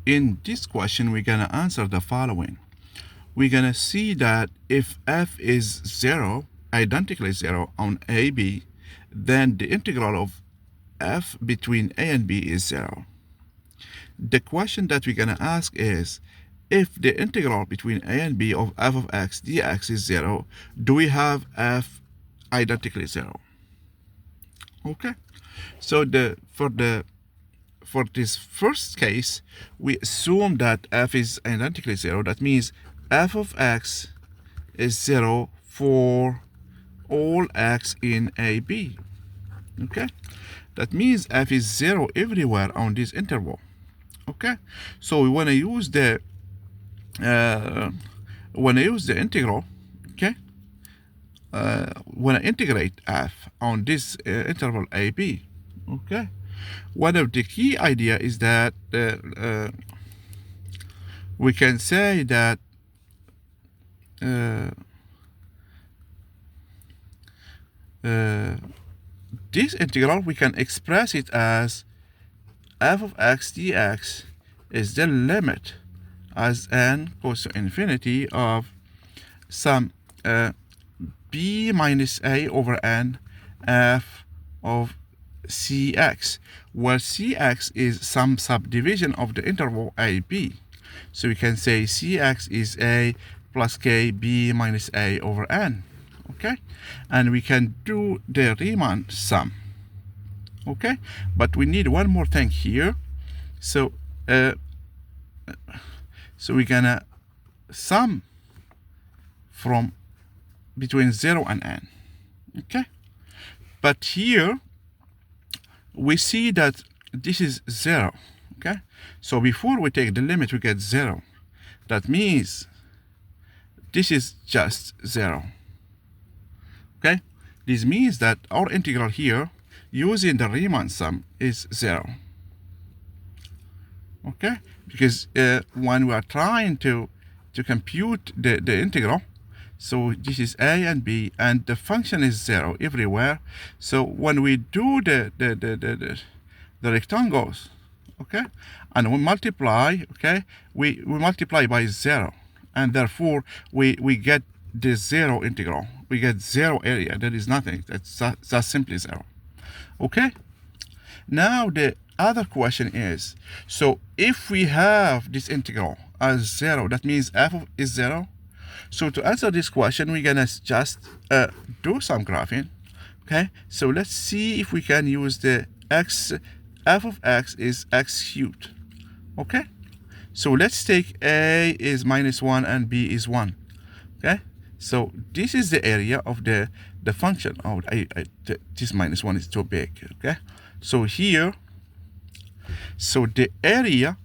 in this question, we're gonna answer the following. We're gonna see that if f is 0, identically 0 on AB, then the integral of f between a and b is 0. The question that we're gonna ask is, if the integral between a and b of f of x dx is 0, do we have f identically 0? Okay, so for this first case, we assume that f is identically 0. That means f of x is 0 for all x in AB. Okay, that means f is 0 everywhere on this interval. Okay, so we want to use the integral. Okay, want to integrate f on this interval AB. Okay, one of the key idea is that we can say that this integral, we can express it as f of x dx is the limit as n goes to infinity of some b minus a over n f of cx, where cx is some subdivision of the interval AB. So we can say cx is a plus k b minus a over n. Okay, and we can do the Riemann sum. Okay, but we need one more thing here. So we're gonna sum from between 0 and n. Okay, but here we see that this is 0. Okay, so before we take the limit, we get 0. That means this is just 0. Okay, this means that our integral here using the Riemann sum is 0. Okay, because when we are trying to compute the integral, so this is a and b, and the function is 0 everywhere. So when we do the rectangles, okay, and we multiply, okay, we multiply by 0, and therefore we get the 0 integral. We get 0 area. There is nothing. That's simply 0. Okay, now the other question is, so if we have this integral as 0, that means f is 0. So to answer this question, we're gonna just do some graphing. Okay, so let's see if we can use the f of x is x cubed. Okay, so let's take a is -1 and b is 1. Okay, so this is the area of the function. Oh, this -1 is too big. Okay, so here, so the area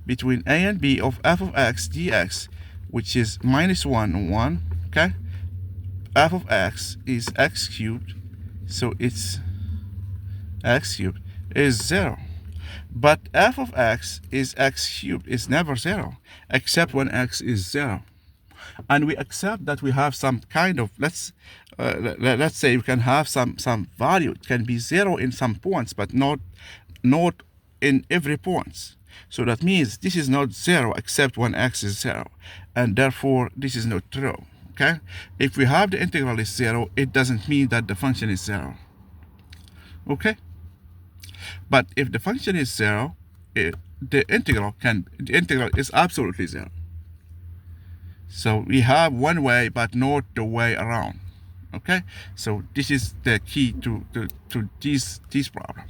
between a and b of f of x dx, which is -1, 1. Okay, f of x is x cubed, so it's x cubed is 0. But f of x is x cubed is never 0, except when x is 0. And we accept that we have some kind of, let's say we can have some value. It can be 0 in some points, but not in every point. So that means this is not 0 except when x is 0, and therefore this is not true. Okay, if we have the integral is 0, it doesn't mean that the function is 0. Okay, but if the function is 0, the integral is absolutely 0. So we have one way, but not the way around. Okay, so this is the key to this problem.